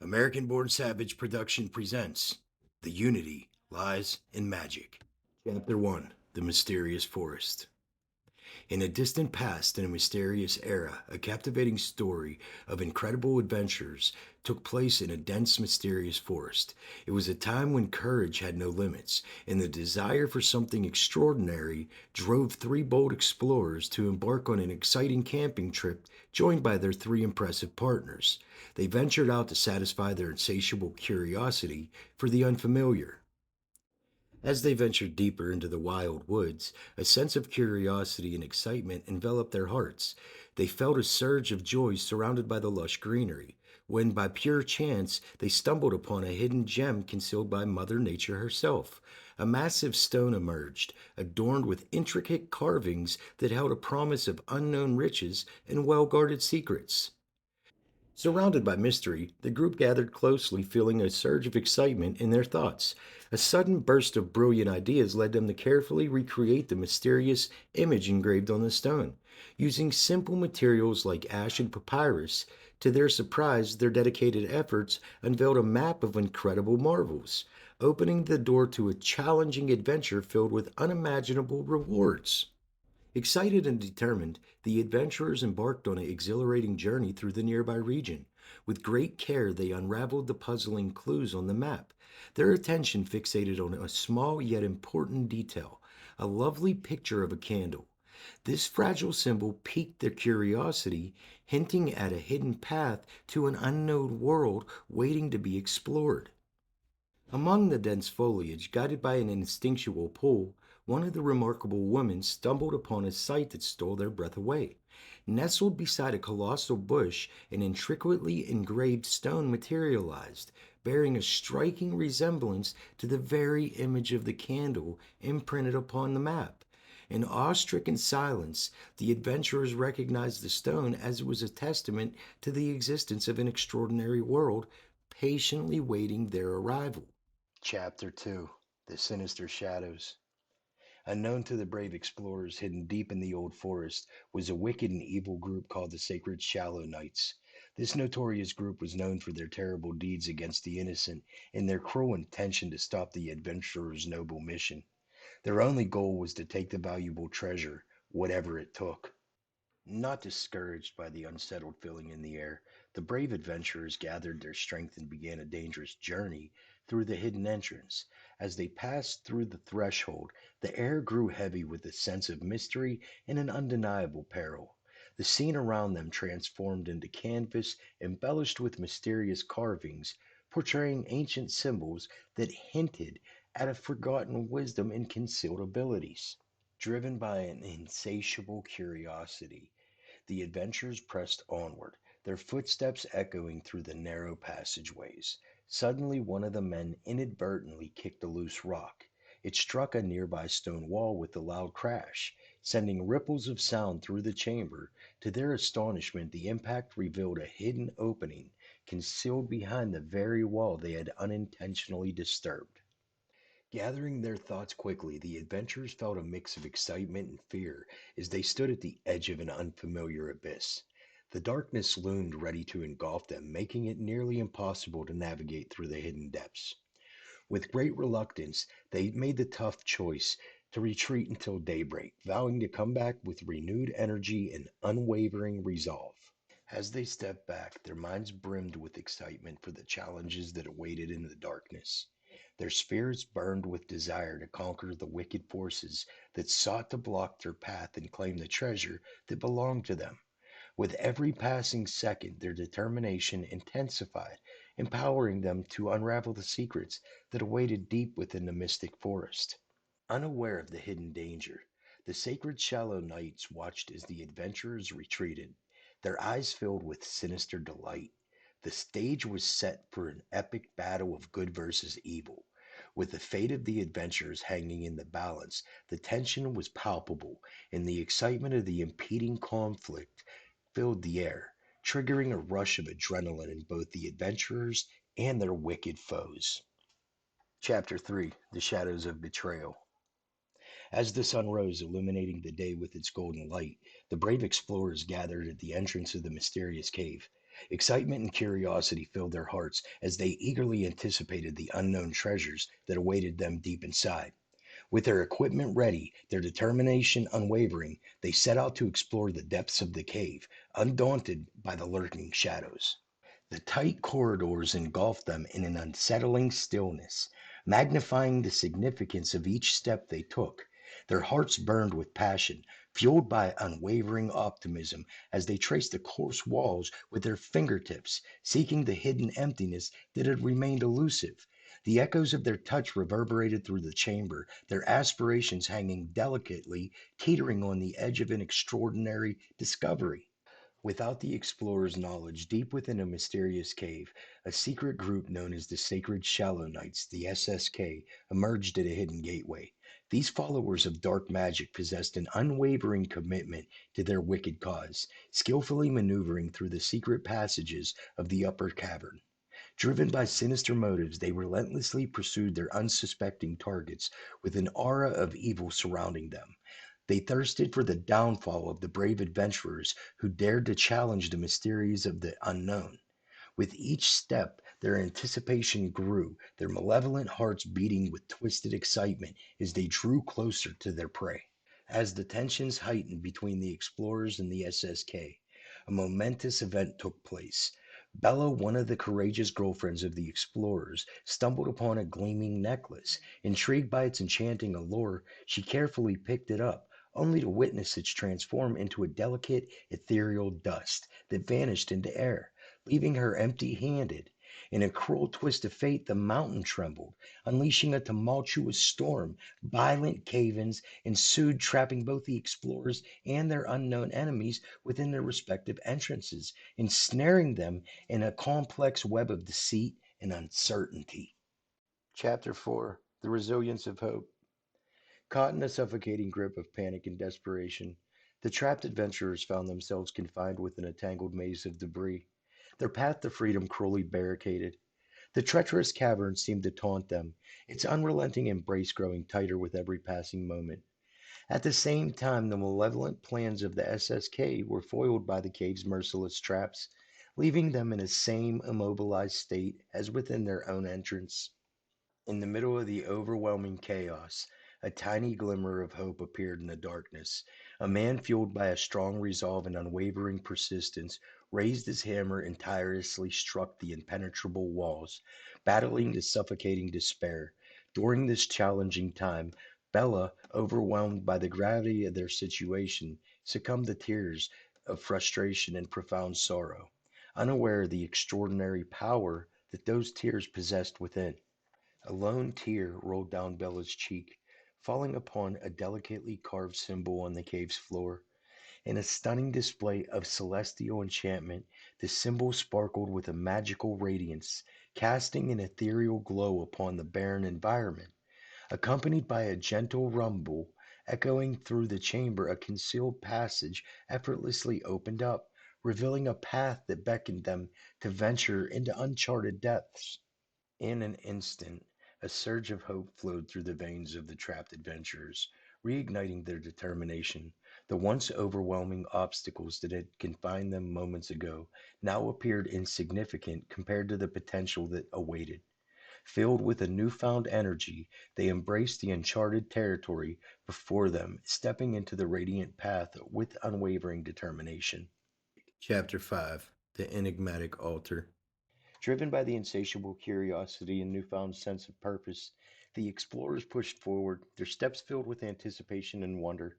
American Born Savage Production presents The Unity Lies in Magic. Chapter 1 The Mysterious Forest. In a distant past and a mysterious era, a captivating story of incredible adventures took place in a dense, mysterious forest. It was a time when courage had no limits, and the desire for something extraordinary drove three bold explorers to embark on an exciting camping trip joined by their three impressive partners. They ventured out to satisfy their insatiable curiosity for the unfamiliar. As they ventured deeper into the wild woods, a sense of curiosity and excitement enveloped their hearts. They felt a surge of joy surrounded by the lush greenery, when by pure chance they stumbled upon a hidden gem concealed by Mother Nature herself. A massive stone emerged, adorned with intricate carvings that held a promise of unknown riches and well guarded secrets. Surrounded by mystery, the group gathered closely, feeling a surge of excitement in their thoughts. A sudden burst of brilliant ideas led them to carefully recreate the mysterious image engraved on the stone. Using simple materials like ash and papyrus, to their surprise, their dedicated efforts unveiled a map of incredible marvels, opening the door to a challenging adventure filled with unimaginable rewards. Excited and determined, the adventurers embarked on an exhilarating journey through the nearby region. With great care, they unraveled the puzzling clues on the map, their attention fixated on a small yet important detail, a lovely picture of a candle. This fragile symbol piqued their curiosity, hinting at a hidden path to an unknown world waiting to be explored. Among the dense foliage, guided by an instinctual pull, one of the remarkable women stumbled upon a sight that stole their breath away. Nestled beside a colossal bush, an intricately engraved stone materialized, bearing a striking resemblance to the very image of the candle imprinted upon the map. In awe-stricken silence, the adventurers recognized the stone as it was a testament to the existence of an extraordinary world patiently waiting their arrival. Chapter 2 The Sinister Shadows. Unknown to the brave explorers hidden deep in the old forest was a wicked and evil group called the Sacred Shallow Knights. This notorious group was known for their terrible deeds against the innocent and their cruel intention to stop the adventurers' noble mission. Their only goal was to take the valuable treasure, whatever it took. Not discouraged by the unsettled feeling in the air, the brave adventurers gathered their strength and began a dangerous journey through the hidden entrance. As they passed through the threshold, the air grew heavy with a sense of mystery and an undeniable peril. The scene around them transformed into canvas embellished with mysterious carvings, portraying ancient symbols that hinted at a forgotten wisdom and concealed abilities. Driven by an insatiable curiosity, the adventurers pressed onward, their footsteps echoing through the narrow passageways. Suddenly, one of the men inadvertently kicked a loose rock. It struck a nearby stone wall with a loud crash, sending ripples of sound through the chamber. To their astonishment, the impact revealed a hidden opening concealed behind the very wall they had unintentionally disturbed. Gathering their thoughts quickly, the adventurers felt a mix of excitement and fear as they stood at the edge of an unfamiliar abyss. The darkness loomed ready to engulf them, making it nearly impossible to navigate through the hidden depths. With great reluctance, they made the tough choice to retreat until daybreak, vowing to come back with renewed energy and unwavering resolve. As they stepped back, their minds brimmed with excitement for the challenges that awaited in the darkness. Their spirits burned with desire to conquer the wicked forces that sought to block their path and claim the treasure that belonged to them. With every passing second, their determination intensified, empowering them to unravel the secrets that awaited deep within the mystic forest. Unaware of the hidden danger, the sacred shallow knights watched as the adventurers retreated, their eyes filled with sinister delight. The stage was set for an epic battle of good versus evil. With the fate of the adventurers hanging in the balance, the tension was palpable, and the excitement of the impending conflict filled the air, triggering a rush of adrenaline in both the adventurers and their wicked foes. Chapter 3 The Shadows of Betrayal. As the sun rose, illuminating the day with its golden light, the brave explorers gathered at the entrance of the mysterious cave. Excitement and curiosity filled their hearts as they eagerly anticipated the unknown treasures that awaited them deep inside. With their equipment ready, their determination unwavering, they set out to explore the depths of the cave, undaunted by the lurking shadows. The tight corridors engulfed them in an unsettling stillness, magnifying the significance of each step they took. Their hearts burned with passion, fueled by unwavering optimism as they traced the coarse walls with their fingertips, seeking the hidden emptiness that had remained elusive. The echoes of their touch reverberated through the chamber, their aspirations hanging delicately, teetering on the edge of an extraordinary discovery. Without the explorer's knowledge, deep within a mysterious cave, a secret group known as the Sacred Shallow Knights, the SSK, emerged at a hidden gateway. These followers of dark magic possessed an unwavering commitment to their wicked cause, skillfully maneuvering through the secret passages of the upper cavern. Driven by sinister motives, they relentlessly pursued their unsuspecting targets with an aura of evil surrounding them. They thirsted for the downfall of the brave adventurers who dared to challenge the mysteries of the unknown. With each step, their anticipation grew, their malevolent hearts beating with twisted excitement as they drew closer to their prey. As the tensions heightened between the explorers and the SSK, a momentous event took place. Bella, one of the courageous girlfriends of the explorers, stumbled upon a gleaming necklace. Intrigued by its enchanting allure, she carefully picked it up, only to witness it transform into a delicate, ethereal dust that vanished into air, leaving her empty handed. In a cruel twist of fate, the mountain trembled, unleashing a tumultuous storm. Violent cave ins ensued, trapping both the explorers and their unknown enemies within their respective entrances, ensnaring them in a complex web of deceit and uncertainty. Chapter 4: The Resilience of Hope. Caught in a suffocating grip of panic and desperation, the trapped adventurers found themselves confined within a tangled maze of debris, their path to freedom cruelly barricaded. The treacherous cavern seemed to taunt them, its unrelenting embrace growing tighter with every passing moment. At the same time, the malevolent plans of the SSK were foiled by the cave's merciless traps, leaving them in the same immobilized state as within their own entrance. In the middle of the overwhelming chaos, a tiny glimmer of hope appeared in the darkness. A man fueled by a strong resolve and unwavering persistence raised his hammer and tirelessly struck the impenetrable walls, battling the suffocating despair. During this challenging time, Bella, overwhelmed by the gravity of their situation, succumbed to tears of frustration and profound sorrow, unaware of the extraordinary power that those tears possessed within. A lone tear rolled down Bella's cheek, falling upon a delicately carved symbol on the cave's floor. In a stunning display of celestial enchantment, the symbol sparkled with a magical radiance, casting an ethereal glow upon the barren environment. Accompanied by a gentle rumble echoing through the chamber, a concealed passage effortlessly opened up, revealing a path that beckoned them to venture into uncharted depths. In an instant, a surge of hope flowed through the veins of the trapped adventurers, reigniting their determination. The once overwhelming obstacles that had confined them moments ago now appeared insignificant compared to the potential that awaited. Filled with a newfound energy, they embraced the uncharted territory before them, stepping into the radiant path with unwavering determination. Chapter 5: The Enigmatic Altar. Driven by the insatiable curiosity and newfound sense of purpose, the explorers pushed forward, their steps filled with anticipation and wonder.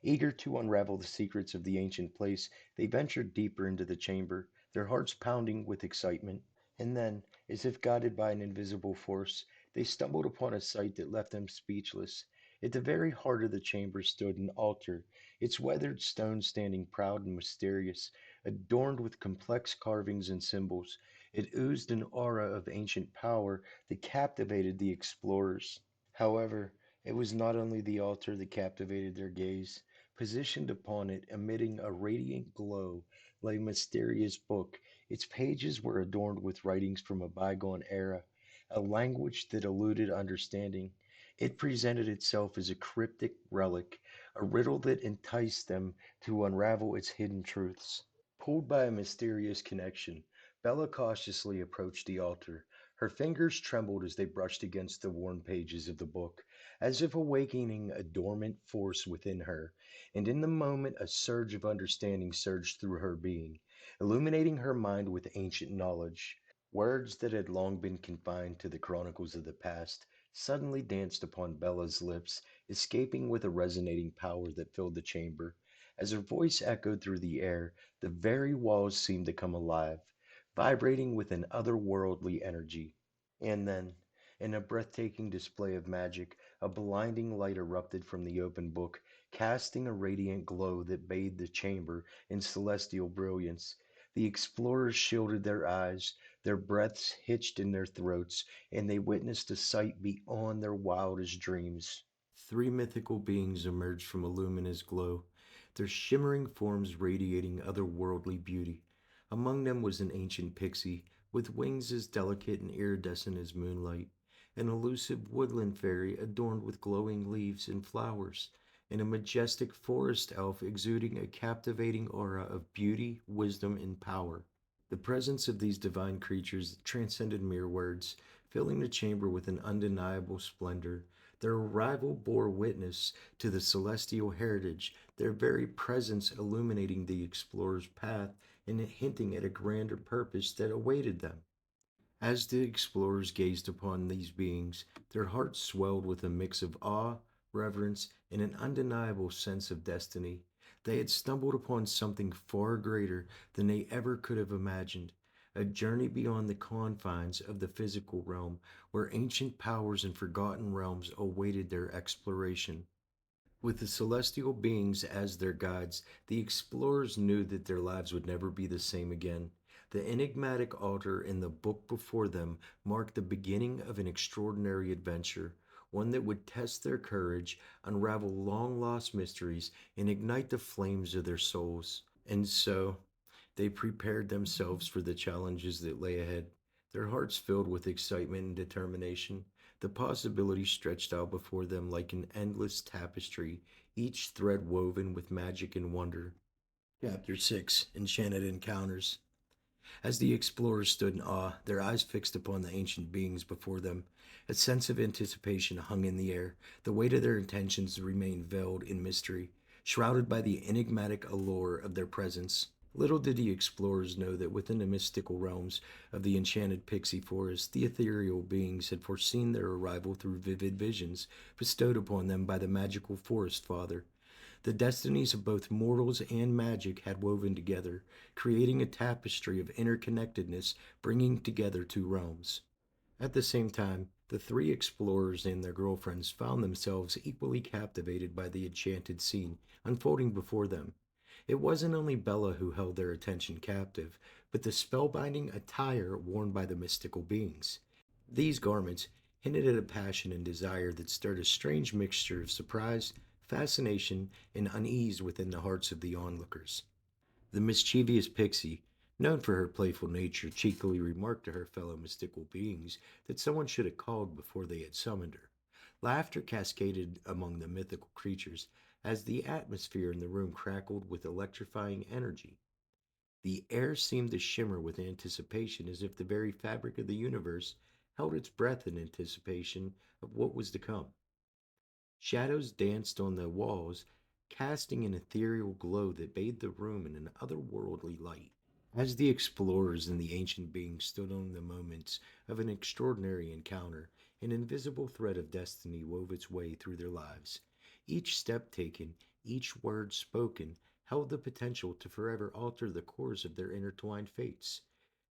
Eager to unravel the secrets of the ancient place, they ventured deeper into the chamber, their hearts pounding with excitement. And then, as if guided by an invisible force, they stumbled upon a sight that left them speechless. At the very heart of the chamber stood an altar, its weathered stones standing proud and mysterious, adorned with complex carvings and symbols. It oozed an aura of ancient power that captivated the explorers. However, it was not only the altar that captivated their gaze. Positioned upon it, emitting a radiant glow, lay a mysterious book. Its pages were adorned with writings from a bygone era, a language that eluded understanding. It presented itself as a cryptic relic, a riddle that enticed them to unravel its hidden truths. Pulled by a mysterious connection, Bella cautiously approached the altar. Her fingers trembled as they brushed against the worn pages of the book, as if awakening a dormant force within her. And in the moment, a surge of understanding surged through her being, illuminating her mind with ancient knowledge. Words that had long been confined to the chronicles of the past suddenly danced upon Bella's lips, escaping with a resonating power that filled the chamber. As her voice echoed through the air, the very walls seemed to come alive, vibrating with an otherworldly energy. And then, in a breathtaking display of magic, a blinding light erupted from the open book, casting a radiant glow that bathed the chamber in celestial brilliance. The explorers shielded their eyes, their breaths hitched in their throats, and they witnessed a sight beyond their wildest dreams. Three mythical beings emerged from a luminous glow, their shimmering forms radiating otherworldly beauty. Among them was an ancient pixie, with wings as delicate and iridescent as moonlight, an elusive woodland fairy adorned with glowing leaves and flowers, and a majestic forest elf exuding a captivating aura of beauty, wisdom, and power. The presence of these divine creatures transcended mere words, filling the chamber with an undeniable splendor. Their arrival bore witness to the celestial heritage, their very presence illuminating the explorer's path and hinting at a grander purpose that awaited them. As the explorers gazed upon these beings, their hearts swelled with a mix of awe, reverence, and an undeniable sense of destiny. They had stumbled upon something far greater than they ever could have imagined, a journey beyond the confines of the physical realm, where ancient powers and forgotten realms awaited their exploration. With the celestial beings as their guides, the explorers knew that their lives would never be the same again. The enigmatic altar in the book before them marked the beginning of an extraordinary adventure, one that would test their courage, unravel long lost mysteries, and ignite the flames of their souls. And so, they prepared themselves for the challenges that lay ahead, their hearts filled with excitement and determination. The possibilities stretched out before them like an endless tapestry, each thread woven with magic and wonder. Chapter 6, Enchanted Encounters. As the explorers stood in awe, their eyes fixed upon the ancient beings before them, a sense of anticipation hung in the air. The weight of their intentions remained veiled in mystery, shrouded by the enigmatic allure of their presence. Little did the explorers know that within the mystical realms of the enchanted pixie forest, the ethereal beings had foreseen their arrival through vivid visions bestowed upon them by the magical forest father. The destinies of both mortals and magic had woven together, creating a tapestry of interconnectedness, bringing together two realms. At the same time, the three explorers and their girlfriends found themselves equally captivated by the enchanted scene unfolding before them. It wasn't only Bella who held their attention captive, but the spellbinding attire worn by the mystical beings. These garments hinted at a passion and desire that stirred a strange mixture of surprise, fascination, and unease within the hearts of the onlookers. The mischievous pixie, known for her playful nature, cheekily remarked to her fellow mystical beings that someone should have called before they had summoned her. Laughter cascaded among the mythical creatures as the atmosphere in the room crackled with electrifying energy. The air seemed to shimmer with anticipation as if the very fabric of the universe held its breath in anticipation of what was to come. Shadows danced on the walls, casting an ethereal glow that bathed the room in an otherworldly light. As the explorers and the ancient beings stood on the moments of an extraordinary encounter, an invisible thread of destiny wove its way through their lives. Each step taken, each word spoken, held the potential to forever alter the course of their intertwined fates.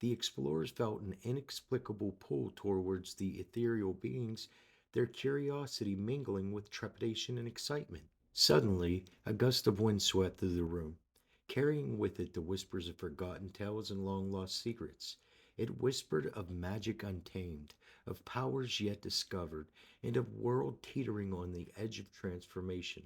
The explorers felt an inexplicable pull towards the ethereal beings, their curiosity mingling with trepidation and excitement. Suddenly, a gust of wind swept through the room, carrying with it the whispers of forgotten tales and long lost secrets. It whispered of magic untamed, of powers yet discovered, and of world teetering on the edge of transformation.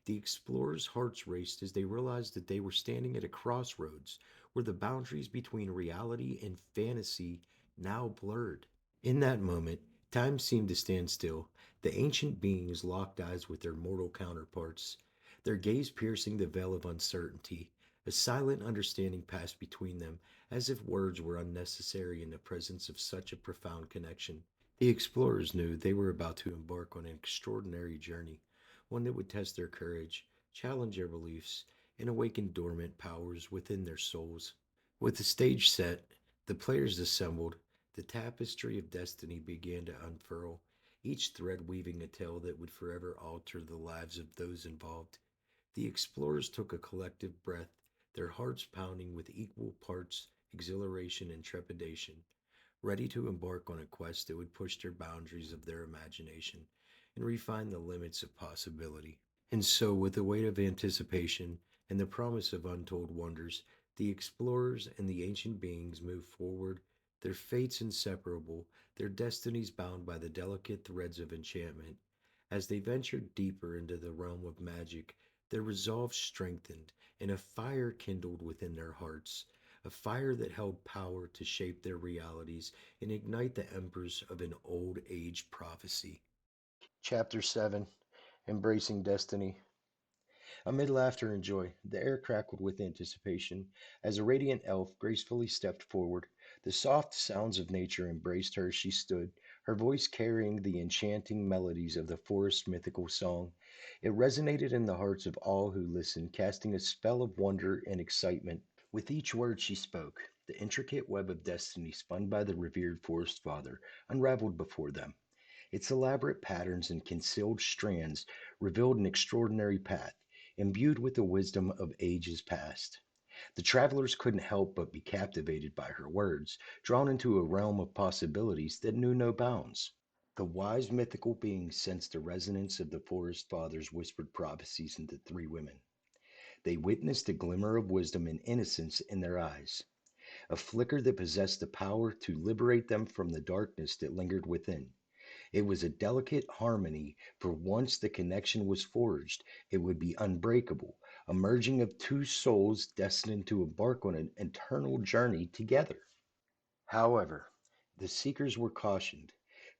The explorers' hearts raced as they realized that they were standing at a crossroads where the boundaries between reality and fantasy now blurred. In that moment, time seemed to stand still. The ancient beings locked eyes with their mortal counterparts, their gaze piercing the veil of uncertainty. A silent understanding passed between them, as if words were unnecessary in the presence of such a profound connection. The explorers knew they were about to embark on an extraordinary journey, one that would test their courage, challenge their beliefs, and awaken dormant powers within their souls. With the stage set, the players assembled, the tapestry of destiny began to unfurl, each thread weaving a tale that would forever alter the lives of those involved. The explorers took a collective breath, their hearts pounding with equal parts exhilaration and trepidation, ready to embark on a quest that would push their boundaries of their imagination and refine the limits of possibility. And so, with the weight of anticipation and the promise of untold wonders, the explorers and the ancient beings moved forward, their fates inseparable, their destinies bound by the delicate threads of enchantment. As they ventured deeper into the realm of magic, their resolve strengthened, and a fire kindled within their hearts, a fire that held power to shape their realities and ignite the embers of an old age prophecy. Chapter 7, Embracing Destiny. Amid laughter and joy, the air crackled with anticipation as a radiant elf gracefully stepped forward. The soft sounds of nature embraced her as she stood, her voice carrying the enchanting melodies of the forest's mythical song. It resonated in the hearts of all who listened, casting a spell of wonder and excitement. With each word she spoke, the intricate web of destiny spun by the revered forest father unraveled before them. Its elaborate patterns and concealed strands revealed an extraordinary path, imbued with the wisdom of ages past. The travelers couldn't help but be captivated by her words, drawn into a realm of possibilities that knew no bounds. The wise mythical beings sensed the resonance of the forest father's whispered prophecies into three women. They witnessed a glimmer of wisdom and innocence in their eyes, a flicker that possessed the power to liberate them from the darkness that lingered within. It was a delicate harmony, for once the connection was forged, it would be unbreakable, a merging of two souls destined to embark on an eternal journey together. However, the seekers were cautioned.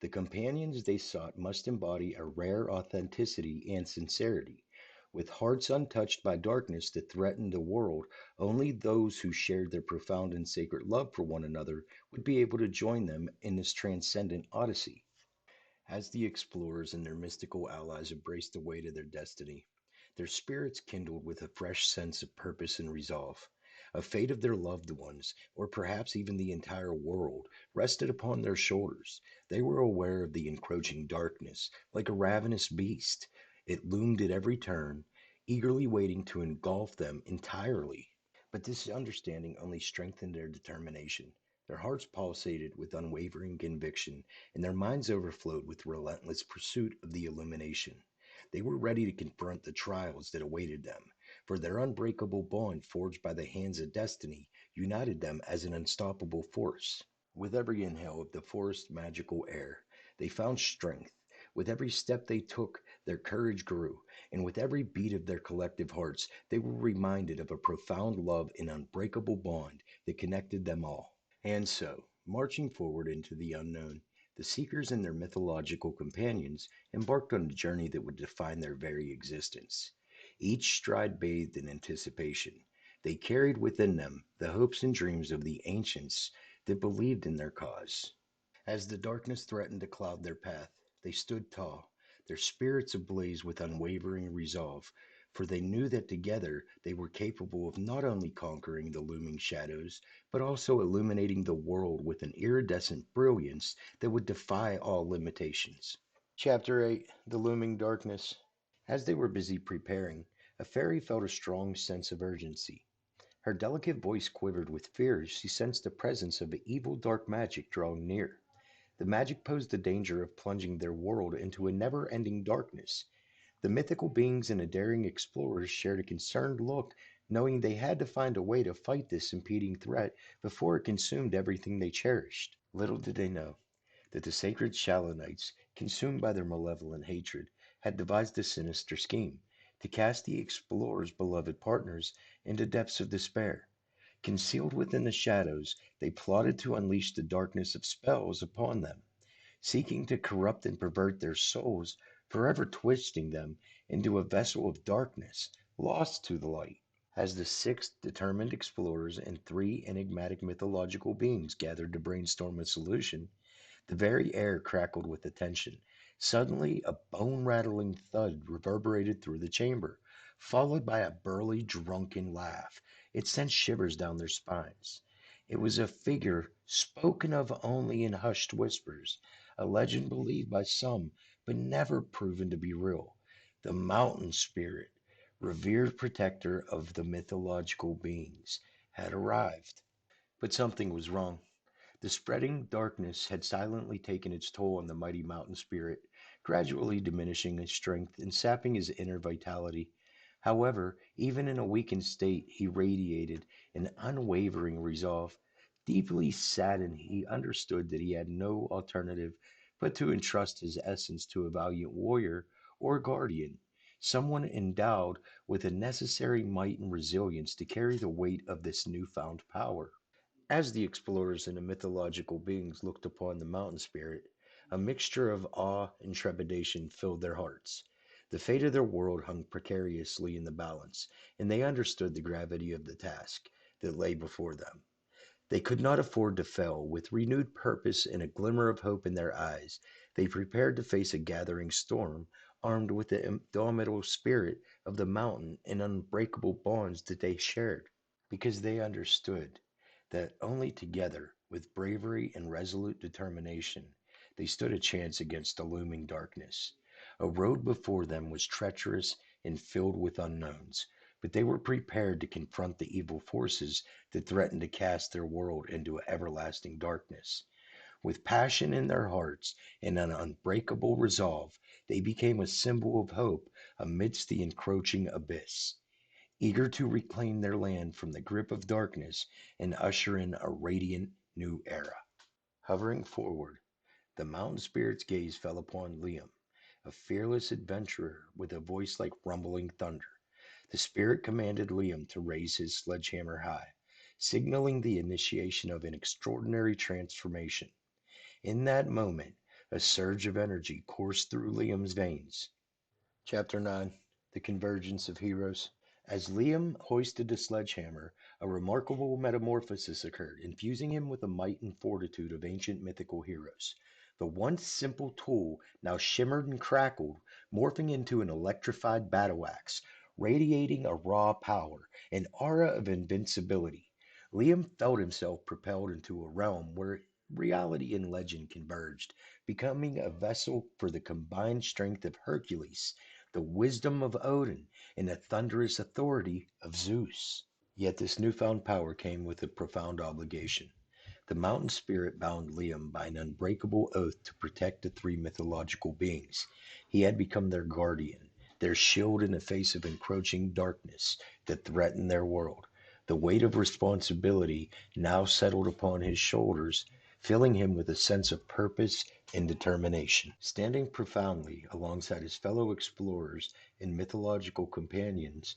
The companions they sought must embody a rare authenticity and sincerity. With hearts untouched by darkness that threatened the world, only those who shared their profound and sacred love for one another would be able to join them in this transcendent odyssey. As the explorers and their mystical allies embraced the weight of their destiny, their spirits kindled with a fresh sense of purpose and resolve. A fate of their loved ones, or perhaps even the entire world, rested upon their shoulders. They were aware of the encroaching darkness, like a ravenous beast. It loomed at every turn, eagerly waiting to engulf them entirely. But this understanding only strengthened their determination. Their hearts pulsated with unwavering conviction, and their minds overflowed with relentless pursuit of the illumination. They were ready to confront the trials that awaited them, for their unbreakable bond forged by the hands of destiny united them as an unstoppable force. With every inhale of the forest's magical air, they found strength. With every step they took, their courage grew, and with every beat of their collective hearts, they were reminded of a profound love and unbreakable bond that connected them all. And so, marching forward into the unknown, the seekers and their mythological companions embarked on a journey that would define their very existence. Each stride bathed in anticipation. They carried within them the hopes and dreams of the ancients that believed in their cause. As the darkness threatened to cloud their path, they stood tall, their spirits ablaze with unwavering resolve, for they knew that together they were capable of not only conquering the looming shadows, but also illuminating the world with an iridescent brilliance that would defy all limitations. Chapter 8, The Looming Darkness. As they were busy preparing, a fairy felt a strong sense of urgency. Her delicate voice quivered with fear as she sensed the presence of evil dark magic drawing near. The magic posed the danger of plunging their world into a never ending darkness. The mythical beings and the daring explorers shared a concerned look, knowing they had to find a way to fight this impeding threat before it consumed everything they cherished. Little did they know that the sacred Shalonites, consumed by their malevolent hatred, had devised a sinister scheme to cast the explorers' beloved partners into depths of despair. Concealed within the shadows, they plotted to unleash the darkness of spells upon them, seeking to corrupt and pervert their souls, forever twisting them into a vessel of darkness, lost to the light. As the six determined explorers and three enigmatic mythological beings gathered to brainstorm a solution, the very air crackled with attention. Suddenly, a bone rattling thud reverberated through the chamber, followed by a burly, drunken laugh. It sent shivers down their spines. It was a figure spoken of only in hushed whispers, a legend believed by some, but never proven to be real. The mountain spirit, revered protector of the mythological beings, had arrived. But something was wrong. The spreading darkness had silently taken its toll on the mighty mountain spirit, gradually diminishing his strength and sapping his inner vitality. However, even in a weakened state, he radiated an unwavering resolve. Deeply saddened, he understood that he had no alternative but to entrust his essence to a valiant warrior or guardian, someone endowed with the necessary might and resilience to carry the weight of this newfound power. As the explorers and the mythological beings looked upon the mountain spirit, a mixture of awe and trepidation filled their hearts. The fate of their world hung precariously in the balance, and they understood the gravity of the task that lay before them. They could not afford to fail. With renewed purpose and a glimmer of hope in their eyes, they prepared to face a gathering storm, armed with the indomitable spirit of the mountain and unbreakable bonds that they shared, because they understood that only together, with bravery and resolute determination, they stood a chance against the looming darkness. A road before them was treacherous and filled with unknowns, but they were prepared to confront the evil forces that threatened to cast their world into everlasting darkness. With passion in their hearts and an unbreakable resolve, they became a symbol of hope amidst the encroaching abyss, eager to reclaim their land from the grip of darkness and usher in a radiant new era. Hovering forward, the mountain spirit's gaze fell upon Liam, a fearless adventurer with a voice like rumbling thunder. The spirit commanded Liam to raise his sledgehammer high, signaling the initiation of an extraordinary transformation. In that moment, a surge of energy coursed through Liam's veins. Chapter 9: The Convergence of Heroes. As Liam hoisted the sledgehammer, a remarkable metamorphosis occurred, infusing him with the might and fortitude of ancient mythical heroes. The once simple tool now shimmered and crackled, morphing into an electrified battle axe, radiating a raw power, an aura of invincibility. Liam felt himself propelled into a realm where reality and legend converged, becoming a vessel for the combined strength of Hercules, the wisdom of Odin, and the thunderous authority of Zeus. Yet this newfound power came with a profound obligation. The mountain spirit bound Liam by an unbreakable oath to protect the three mythological beings. He had become their guardian, their shield in the face of encroaching darkness that threatened their world. The weight of responsibility now settled upon his shoulders, filling him with a sense of purpose and determination. Standing profoundly alongside his fellow explorers and mythological companions,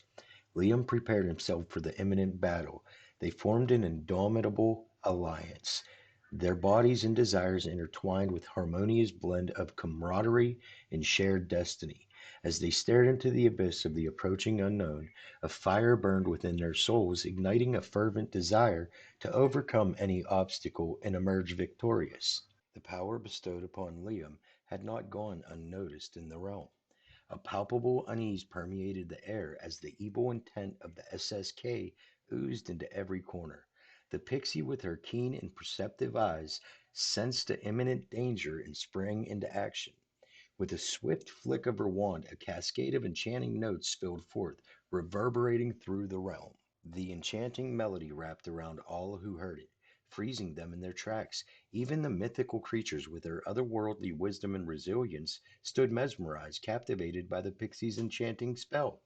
Liam prepared himself for the imminent battle. They formed an indomitable alliance, their bodies and desires intertwined with harmonious blend of camaraderie and shared destiny. As they stared into the abyss of the approaching unknown, a fire burned within their souls, igniting a fervent desire to overcome any obstacle and emerge victorious. The power bestowed upon Liam had not gone unnoticed in the realm. A palpable unease permeated the air as the evil intent of the SSK oozed into every corner. The pixie, with her keen and perceptive eyes, sensed the imminent danger and sprang into action. With a swift flick of her wand, a cascade of enchanting notes spilled forth, reverberating through the realm. The enchanting melody wrapped around all who heard it, freezing them in their tracks. Even the mythical creatures, with their otherworldly wisdom and resilience, stood mesmerized, captivated by the pixie's enchanting spell.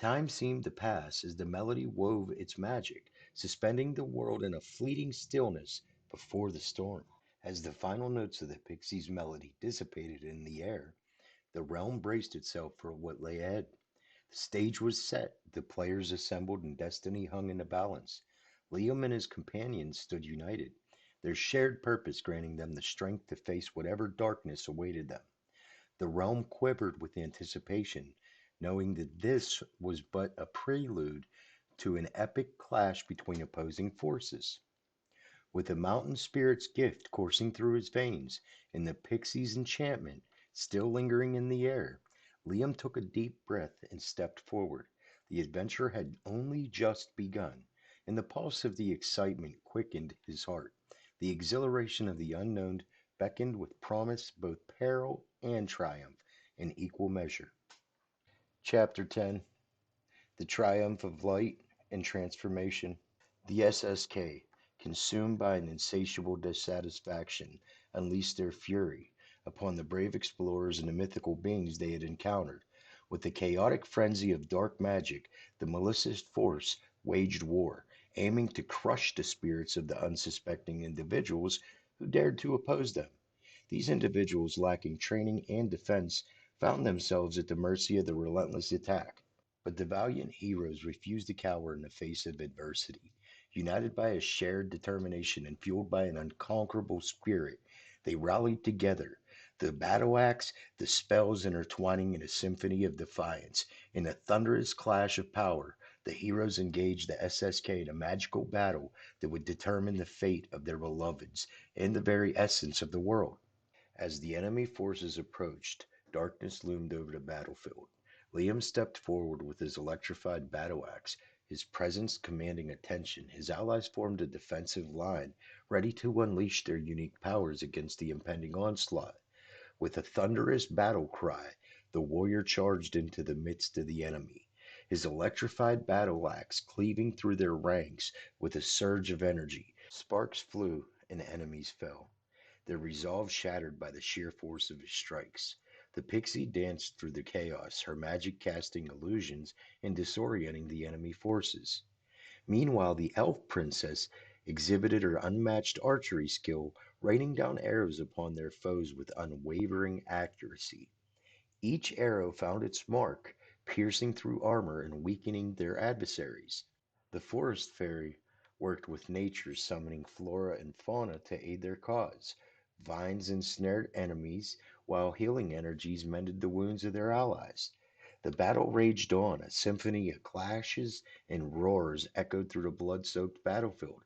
Time seemed to pass as the melody wove its magic, suspending the world in a fleeting stillness before the storm. As the final notes of the pixie's melody dissipated in the air, the realm braced itself for what lay ahead. The stage was set, the players assembled, and destiny hung in the balance. Liam and his companions stood united, their shared purpose granting them the strength to face whatever darkness awaited them. The realm quivered with anticipation, knowing that this was but a prelude to an epic clash between opposing forces. With the mountain spirit's gift coursing through his veins and the pixie's enchantment still lingering in the air, Liam took a deep breath and stepped forward. The adventure had only just begun, and the pulse of the excitement quickened his heart. The exhilaration of the unknown beckoned with promise both peril and triumph in equal measure. Chapter 10: The Triumph of Light and Transformation. The SSK, consumed by an insatiable dissatisfaction, unleashed their fury upon the brave explorers and the mythical beings they had encountered. With the chaotic frenzy of dark magic, the malicious force waged war, aiming to crush the spirits of the unsuspecting individuals who dared to oppose them. These individuals, lacking training and defense, found themselves at the mercy of the relentless attack. But the valiant heroes refused to cower in the face of adversity. United by a shared determination and fueled by an unconquerable spirit, they rallied together, the battle axe, the spells intertwining in a symphony of defiance. In a thunderous clash of power, the heroes engaged the SSK in a magical battle that would determine the fate of their beloveds and the very essence of the world. As the enemy forces approached, darkness loomed over the battlefield. Liam stepped forward with his electrified battle axe, his presence commanding attention. His allies formed a defensive line, ready to unleash their unique powers against the impending onslaught. With a thunderous battle cry, the warrior charged into the midst of the enemy, his electrified battle axe cleaving through their ranks with a surge of energy. Sparks flew and enemies fell, their resolve shattered by the sheer force of his strikes. The pixie danced through the chaos, her magic casting illusions and disorienting the enemy forces. Meanwhile, the elf princess exhibited her unmatched archery skill, raining down arrows upon their foes with unwavering accuracy. Each arrow found its mark, piercing through armor and weakening their adversaries. The forest fairy worked with nature, summoning flora and fauna to aid their cause. Vines ensnared enemies, while healing energies mended the wounds of their allies. The battle raged on, a symphony of clashes and roars echoed through the blood-soaked battlefield.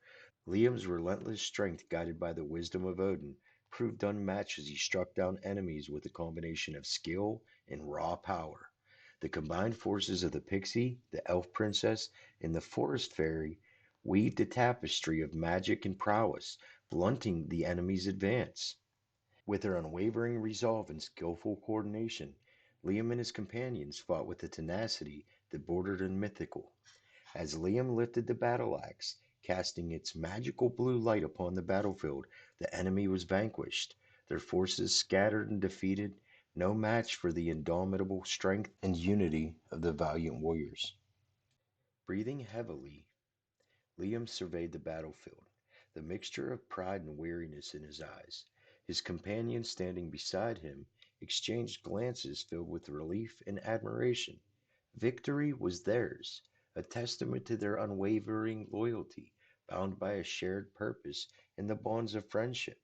Liam's relentless strength, guided by the wisdom of Odin, proved unmatched as he struck down enemies with a combination of skill and raw power. The combined forces of the pixie, the elf princess, and the forest fairy weaved a tapestry of magic and prowess, blunting the enemy's advance. With their unwavering resolve and skillful coordination, Liam and his companions fought with a tenacity that bordered on mythical. As Liam lifted the battle axe, casting its magical blue light upon the battlefield, the enemy was vanquished, their forces scattered and defeated, no match for the indomitable strength and unity of the valiant warriors. Breathing heavily, Liam surveyed the battlefield, the mixture of pride and weariness in his eyes. His companions standing beside him exchanged glances filled with relief and admiration. Victory was theirs, a testament to their unwavering loyalty, bound by a shared purpose and the bonds of friendship.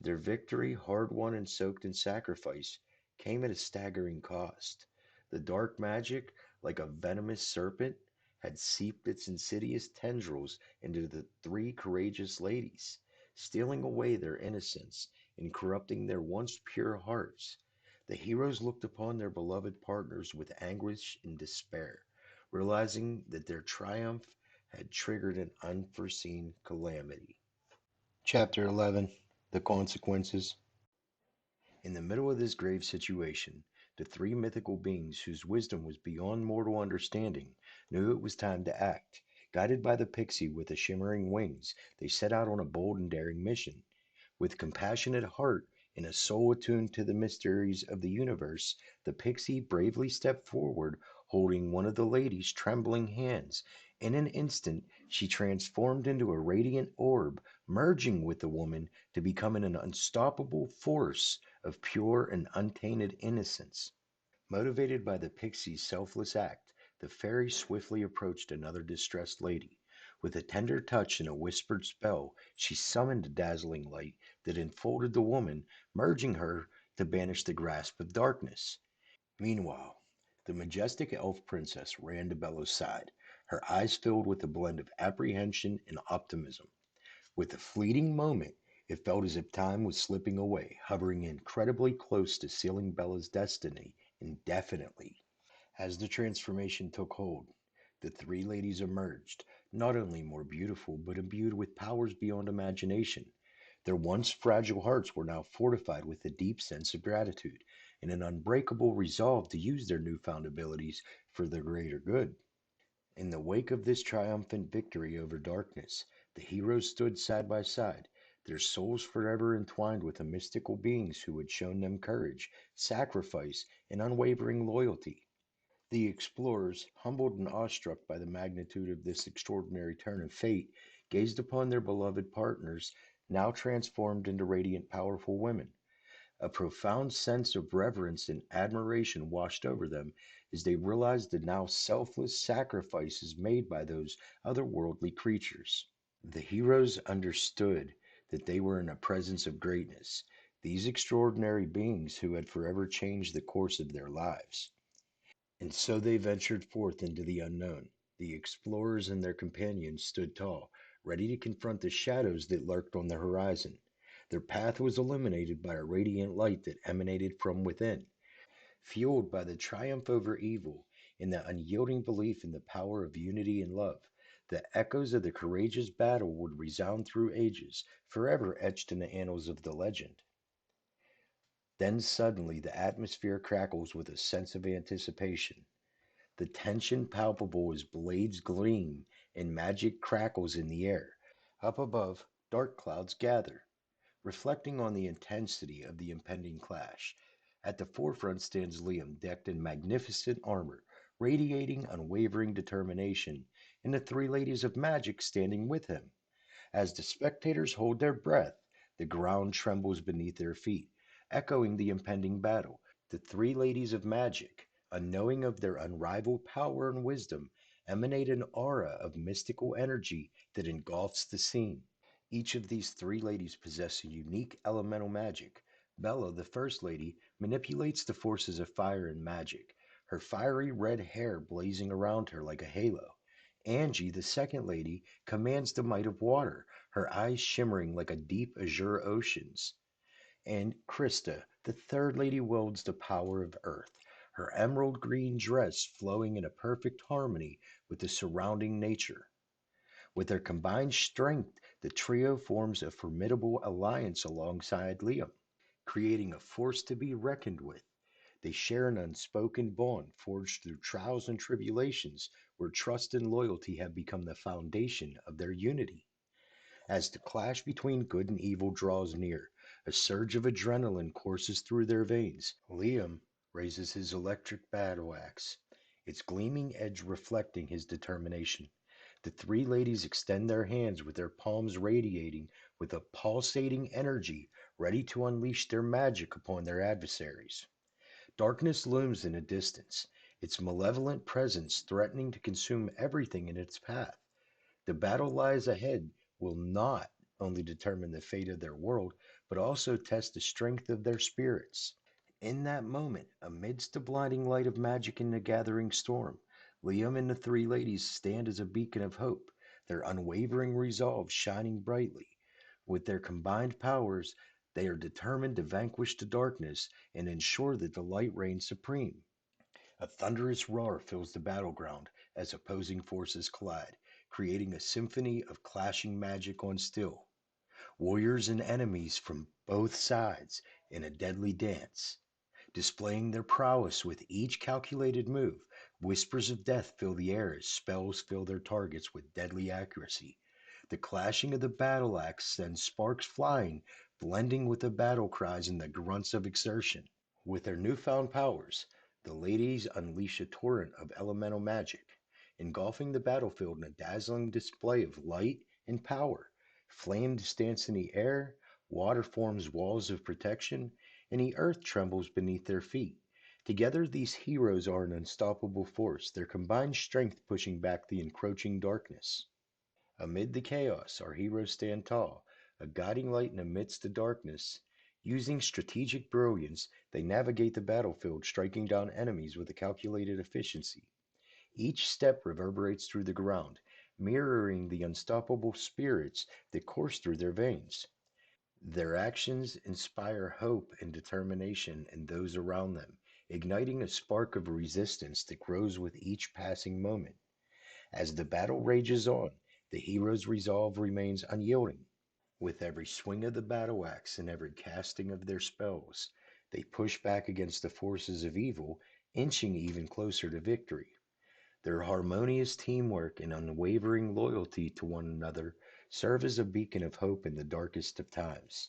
Their victory, hard won and soaked in sacrifice, came at a staggering cost. The dark magic, like a venomous serpent, had seeped its insidious tendrils into the three courageous ladies, stealing away their innocence and corrupting their once pure hearts. The heroes looked upon their beloved partners with anguish and despair, realizing that their triumph had triggered an unforeseen calamity. Chapter 11: The Consequences. In the middle of this grave situation, the three mythical beings, whose wisdom was beyond mortal understanding, knew it was time to act. Guided by the pixie with the shimmering wings, they set out on a bold and daring mission. With compassionate heart and a soul attuned to the mysteries of the universe, the pixie bravely stepped forward, holding one of the lady's trembling hands. In an instant, she transformed into a radiant orb, merging with the woman to become an unstoppable force of pure and untainted innocence. Motivated by the pixie's selfless act, the fairy swiftly approached another distressed lady. With a tender touch and a whispered spell, she summoned a dazzling light that enfolded the woman, merging her to banish the grasp of darkness. Meanwhile, the majestic elf princess ran to Bella's side. her eyes filled with a blend of apprehension and optimism. With a fleeting moment, it felt as if time was slipping away, hovering incredibly close to sealing Bella's destiny indefinitely. As the transformation took hold, the three ladies emerged, not only more beautiful, but imbued with powers beyond imagination. Their once fragile hearts were now fortified with a deep sense of gratitude and an unbreakable resolve to use their newfound abilities for the greater good. In the wake of this triumphant victory over darkness, the heroes stood side by side, their souls forever entwined with the mystical beings who had shown them courage, sacrifice, and unwavering loyalty. The explorers, humbled and awestruck by the magnitude of this extraordinary turn of fate, gazed upon their beloved partners, now transformed into radiant, powerful women. A profound sense of reverence and admiration washed over them as they realized the now selfless sacrifices made by those otherworldly creatures. The heroes understood that they were in the presence of greatness, these extraordinary beings who had forever changed the course of their lives. And so they ventured forth into the unknown. The explorers and their companions stood tall, ready to confront the shadows that lurked on the horizon. Their path was illuminated by a radiant light that emanated from within. Fueled by the triumph over evil and the unyielding belief in the power of unity and love, the echoes of the courageous battle would resound through ages, forever etched in the annals of the legend. Then suddenly the atmosphere crackles with a sense of anticipation. The tension palpable as blades gleam and magic crackles in the air. Up above, dark clouds gather, reflecting on the intensity of the impending clash. At the forefront stands Liam, decked in magnificent armor, radiating unwavering determination, and the three ladies of magic standing with him. As the spectators hold their breath, the ground trembles beneath their feet, echoing the impending battle. The three ladies of magic, unknowing of their unrivaled power and wisdom, emanate an aura of mystical energy that engulfs the scene. Each of these three ladies possess a unique elemental magic. Bella, the first lady, manipulates the forces of fire and magic, her fiery red hair blazing around her like a halo. Angie, the second lady, commands the might of water, her eyes shimmering like a deep azure ocean's. And Krista, the third lady, wields the power of earth, her emerald green dress flowing in a perfect harmony with the surrounding nature. With their combined strength, the trio forms a formidable alliance alongside Liam, creating a force to be reckoned with. They share an unspoken bond forged through trials and tribulations, where trust and loyalty have become the foundation of their unity. As the clash between good and evil draws near, a surge of adrenaline courses through their veins. Liam raises his electric battle axe, its gleaming edge reflecting his determination. The three ladies extend their hands with their palms radiating with a pulsating energy, ready to unleash their magic upon their adversaries. Darkness looms in the distance, its malevolent presence threatening to consume everything in its path. The battle lies ahead will not only determine the fate of their world, but also test the strength of their spirits. In that moment, amidst the blinding light of magic and the gathering storm, Liam and the three ladies stand as a beacon of hope, their unwavering resolve shining brightly. With their combined powers, they are determined to vanquish the darkness and ensure that the light reigns supreme. A thunderous roar fills the battleground as opposing forces collide, creating a symphony of clashing magic on steel. Warriors and enemies from both sides in a deadly dance, displaying their prowess with each calculated move. Whispers of death fill the air as spells fill their targets with deadly accuracy. The clashing of the battle axe sends sparks flying, blending with the battle cries and the grunts of exertion. With their newfound powers, the ladies unleash a torrent of elemental magic, engulfing the battlefield in a dazzling display of light and power. Flames dance in the air, water forms walls of protection, and the earth trembles beneath their feet. Together, these heroes are an unstoppable force, their combined strength pushing back the encroaching darkness. Amid the chaos, our heroes stand tall, a guiding light in the midst of darkness. Using strategic brilliance, they navigate the battlefield, striking down enemies with a calculated efficiency. Each step reverberates through the ground, mirroring the unstoppable spirits that course through their veins. Their actions inspire hope and determination in those around them, igniting a spark of resistance that grows with each passing moment. As the battle rages on, the hero's resolve remains unyielding. With every swing of the battle axe and every casting of their spells, they push back against the forces of evil, inching even closer to victory. Their harmonious teamwork and unwavering loyalty to one another serve as a beacon of hope in the darkest of times.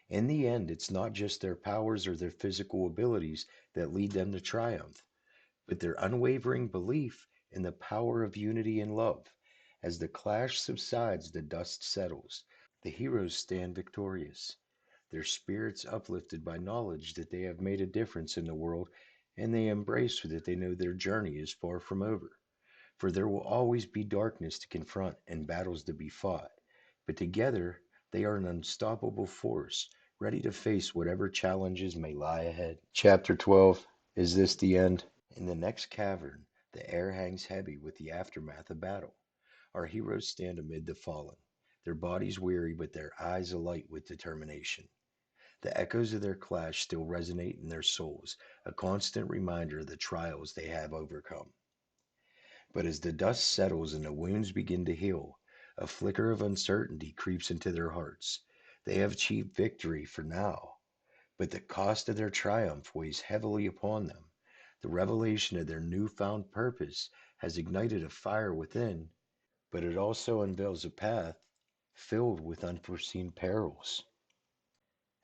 In the end, it's not just their powers or their physical abilities that lead them to triumph, but their unwavering belief in the power of unity and love. As the clash subsides, the dust settles. The heroes stand victorious, their spirits uplifted by knowledge that they have made a difference in the world, and they embrace that they know their journey is far from over. For there will always be darkness to confront and battles to be fought, but together they are an unstoppable force, ready to face whatever challenges may lie ahead. Chapter 12. Is this the end? In the next cavern, the air hangs heavy with the aftermath of battle. Our heroes stand amid the fallen, their bodies weary but their eyes alight with determination. The echoes of their clash still resonate in their souls, a constant reminder of the trials they have overcome. But as the dust settles and the wounds begin to heal, a flicker of uncertainty creeps into their hearts. They have achieved victory for now, but the cost of their triumph weighs heavily upon them. The revelation of their newfound purpose has ignited a fire within, but it also unveils a path filled with unforeseen perils.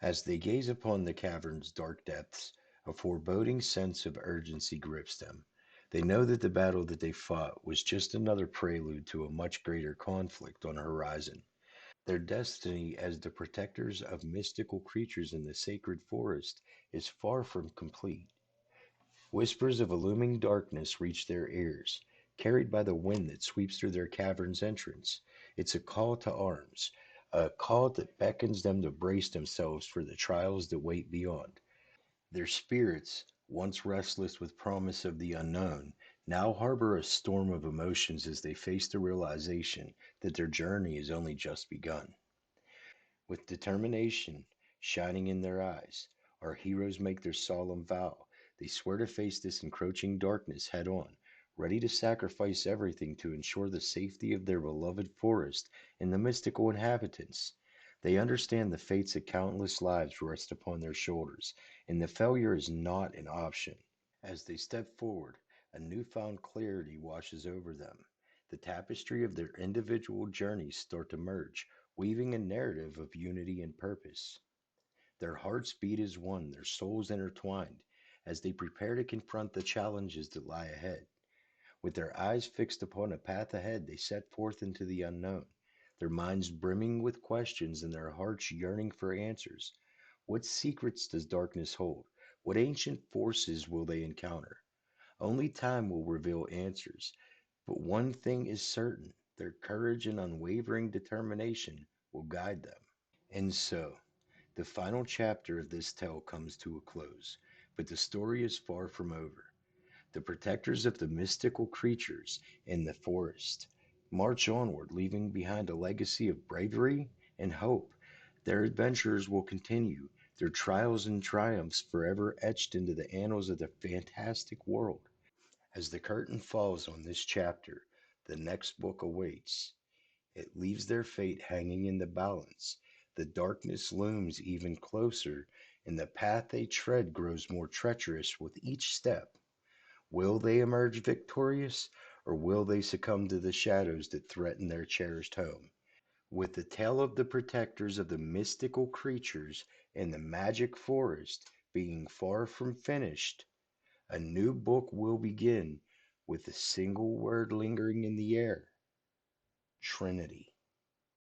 As they gaze upon the cavern's dark depths, a foreboding sense of urgency grips them. They know that the battle that they fought was just another prelude to a much greater conflict on the horizon. Their destiny as the protectors of mystical creatures in the sacred forest is far from complete. Whispers of a looming darkness reach their ears, carried by the wind that sweeps through their cavern's entrance. It's a call to arms, a call that beckons them to brace themselves for the trials that wait beyond. Their spirits, once restless with promise of the unknown, now harbor a storm of emotions as they face the realization that their journey has only just begun. With determination shining in their eyes, our heroes make their solemn vow. They swear to face this encroaching darkness head on, ready to sacrifice everything to ensure the safety of their beloved forest and the mystical inhabitants. They understand the fates of countless lives rest upon their shoulders, and the failure is not an option. As they step forward, a newfound clarity washes over them. The tapestry of their individual journeys start to merge, weaving a narrative of unity and purpose. Their hearts beat as one, their souls intertwined, as they prepare to confront the challenges that lie ahead. With their eyes fixed upon a path ahead, they set forth into the unknown, their minds brimming with questions and their hearts yearning for answers. What secrets does darkness hold? What ancient forces will they encounter? Only time will reveal answers, but one thing is certain: their courage and unwavering determination will guide them. And so, the final chapter of this tale comes to a close, but the story is far from over. The protectors of the mystical creatures in the forest march onward, leaving behind a legacy of bravery and hope. Their adventures will continue, their trials and triumphs forever etched into the annals of the fantastic world. As the curtain falls on this chapter, the next book awaits. It leaves their fate hanging in the balance. The darkness looms even closer, and the path they tread grows more treacherous with each step. Will they emerge victorious, or will they succumb to the shadows that threaten their cherished home? With the tale of the protectors of the mystical creatures in the magic forest being far from finished, a new book will begin with a single word lingering in the air: Trinity.